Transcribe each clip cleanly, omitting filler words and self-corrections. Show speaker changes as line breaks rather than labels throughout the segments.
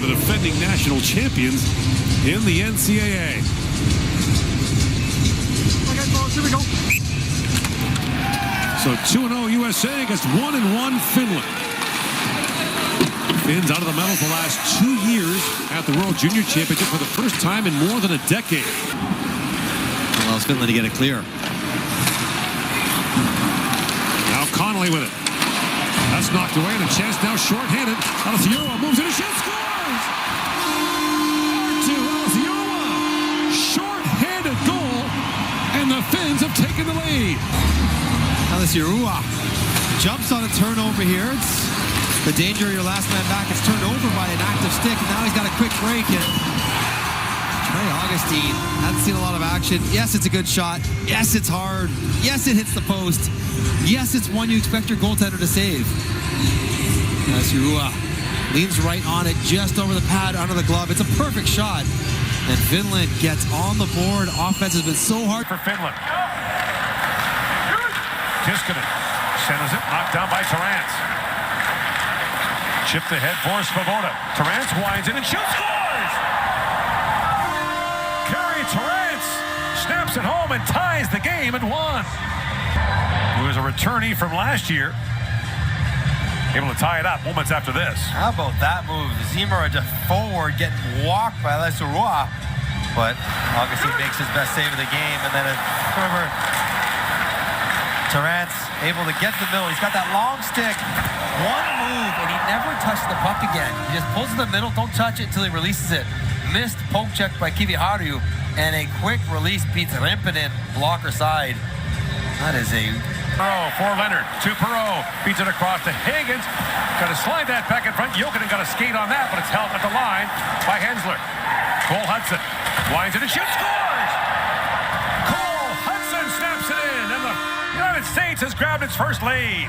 the defending national champions in the NCAA.
Here we go.
So 2-0 USA against 1-1 Finland. Finns out of the medal for the last 2 years at the World Junior Championship for the first time in more than a decade.
Allows Finland to get it clear.
Now Connolly with it. That's knocked away, and a chance now short-handed. Alcioa moves in and shoots, scores! To Alcioa. Short-handed goal, and the Finns have taken the lead.
Alcioa jumps on a turnover here. It's the danger of your last man back. It's turned over by an active stick, and now he's got a quick break. And Trey Augustine hasn't seen a lot of action. Yes, it's a good shot. Yes, it's hard. Yes, it hits the post. Yes, it's one you expect your goaltender to save. Alcioa leans right on it, just over the pad, under the glove. It's a perfect shot. And Finland gets on the board. Offense has been so hard
for Finland. Kiskinen centers it, knocked down by Terrance. Chipped ahead for Svoboda. Terrance winds in and shoots, scores! Kerry Terrance snaps it home and ties the game at 1. Who is a returnee from last year. Able to tie it up moments after this.
How about that move? Zimmer forward getting walked by Alcioa, but Augustine makes his best save of the game, and then remember, Terrance able to get the middle. He's got that long stick. One move, and he never touched the puck again. He just pulls in the middle, don't touch it until he releases it. Missed poke check by Kiviharu, and a quick release beats Rimpinen, blocker side. That is a...
Perreault for Leonard, to Perreault, beats it across to Higgins. Got to slide that back in front. Jokinen got a skate on that, but it's held at the line by Hensler. Cole Hudson winds it and shoots, scores! Cole Hudson snaps it in, and the United States has grabbed its first lead.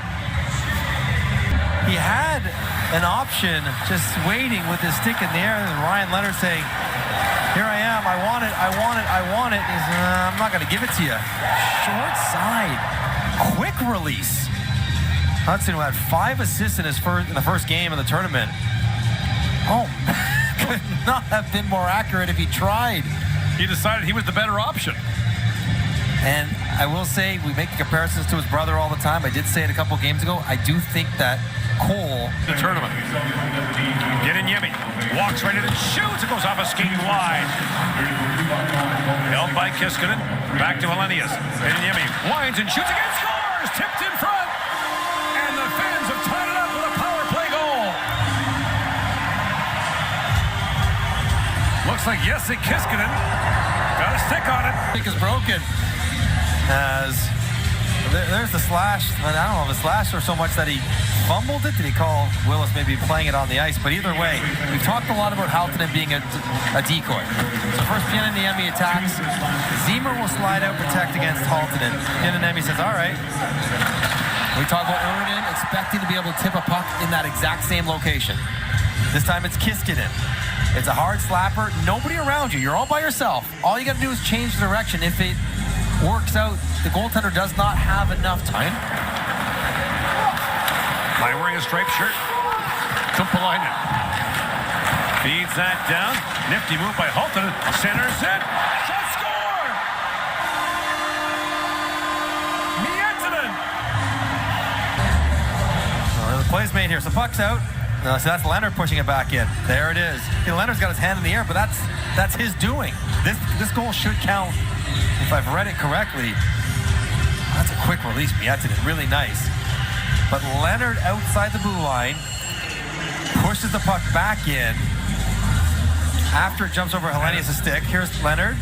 He had an option just waiting with his stick in the air, and Ryan Leonard saying, here I am, I want it, I want it, I want it. He's, I'm not going to give it to you. Short side, quick release. Hudson, who had 5 assists in the first game of the tournament. Oh, could not have been more accurate if he tried.
He decided he was the better option.
And I will say, we make comparisons to his brother all the time. I did say it a couple games ago. I do think that Cole...
The tournament. Yemi walks right in and shoots. It goes off a skating wide. Held by Kiskinen. Back to Hellenius. Yemi winds and shoots again. Scores! Tipped in front. And the Finns have tied it up with a power play goal. Looks like Jesse Kiskinen got a stick on it.
Stick is broken. As there's the slash. I don't know if it's slash or so much that he fumbled it. Did he call Willis maybe playing it on the ice? But either way, we've talked a lot about Halttunen being a decoy. So first Pieniniemi attacks. Zimmer will slide out, protect against Halttunen. Pieniniemi says, all right. We talk about Urunen expecting to be able to tip a puck in that exact same location. This time it's Kiskinen. It's a hard slapper. Nobody around you. You're all by yourself. All you got to do is change the direction. If it works out, the goaltender does not have enough time.
By wearing a striped shirt, Kumpalainen feeds that down. Nifty move by Halttunen. Centers it. Shot, score! Miettinen.
Well, the play's made here. So puck's out. So that's Leonard pushing it back in. There it is. Leonard's got his hand in the air, but that's his doing. This goal should count. If I've read it correctly, that's a quick release, Miettinen, really nice. But Leonard outside the blue line pushes the puck back in after it jumps over Hellenius' stick. Here's Leonard.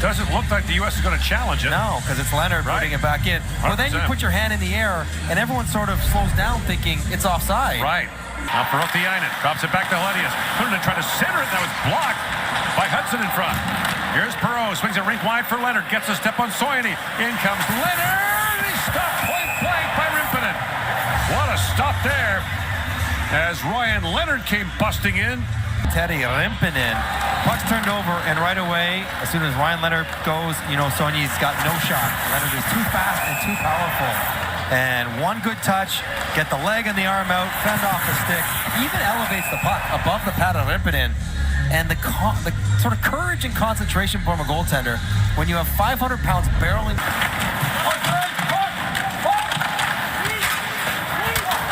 Doesn't look like the U.S. is going to challenge it.
No, because it's Leonard putting it back in. 100%. Well, then you put your hand in the air, and everyone sort of slows down thinking it's offside.
Right. Now Perreault drops it back to Hellenius. Hellenius tried to center it, that was blocked by Hudson in front. Here's Perreault, swings it rink wide for Leonard, gets a step on Soini. In comes Leonard, he's stopped point blank by Rimpinen. What a stop there as Ryan Leonard came busting in.
Teddy Rimpinen, puck's turned over, and right away, as soon as Ryan Leonard goes, you know, Soini's got no shot. Leonard is too fast and too powerful. And one good touch, get the leg and the arm out, fend off the stick, even elevates the puck above the pad of Rimpinen. And the sort of courage and concentration from a goaltender when you have 500 pounds barreling.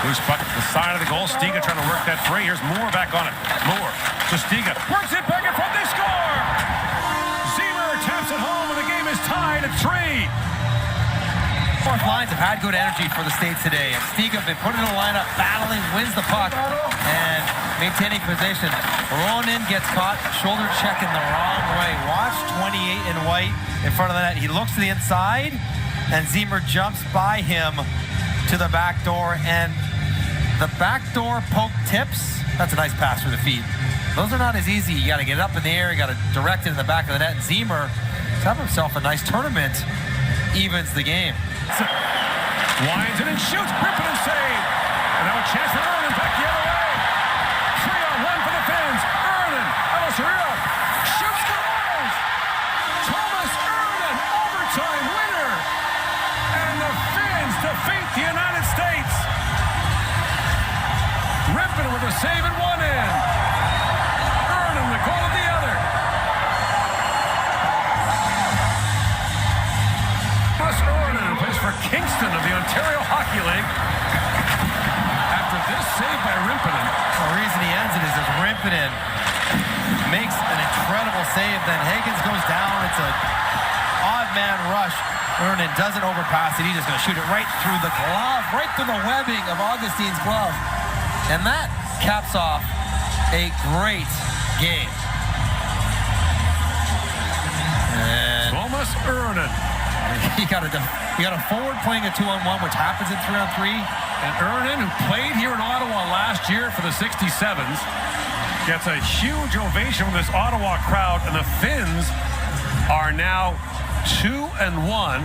Loose puck at the side of the goal. Stiga trying to work that free. Here's Moore back on it. Moore to Stiga. Works it back in front. They score! Ziemer taps it home, and the game is tied at 3.
Fourth lines have had good energy for the States today. And Stiga been put in the lineup, battling, wins the puck, and maintaining position. Ronan gets caught, shoulder check in the wrong way. Watch 28 in white in front of the net. He looks to the inside, and Ziemer jumps by him to the back door, and the backdoor poke tips, that's a nice pass for the feet. Those are not as easy. You got to get it up in the air. You got to direct it in the back of the net. And Ziemer has had himself a nice tournament. Evens the game.
Winds it and shoots. Rimpinen save. And now a chance for Ernan back the other way. 3-on-1 for the Finns. Ernan. Elisariov shoots, scores. Thomas Ernan, overtime winner. And the Finns defeat the United States. Rimpinen with a save at one end. Ernan the goal at the other. Thomas Ernan plays for Kingston of the Ontario Hockey League. After this save by Rimpinen.
The reason he ends it is as Rimpinen makes an incredible save. Then Higgins goes down. It's an odd man rush. Ernan doesn't overpass it. He's just going to shoot it right through the glove, right through the webbing of Augustine's glove. And that caps off a great game. And
Thomas Ernan.
you got a forward playing a 2-on-1, which happens in 3-on-3.
And Ernan, who played here in Ottawa last year for the 67s, gets a huge ovation from this Ottawa crowd, and the Finns are now 2-1.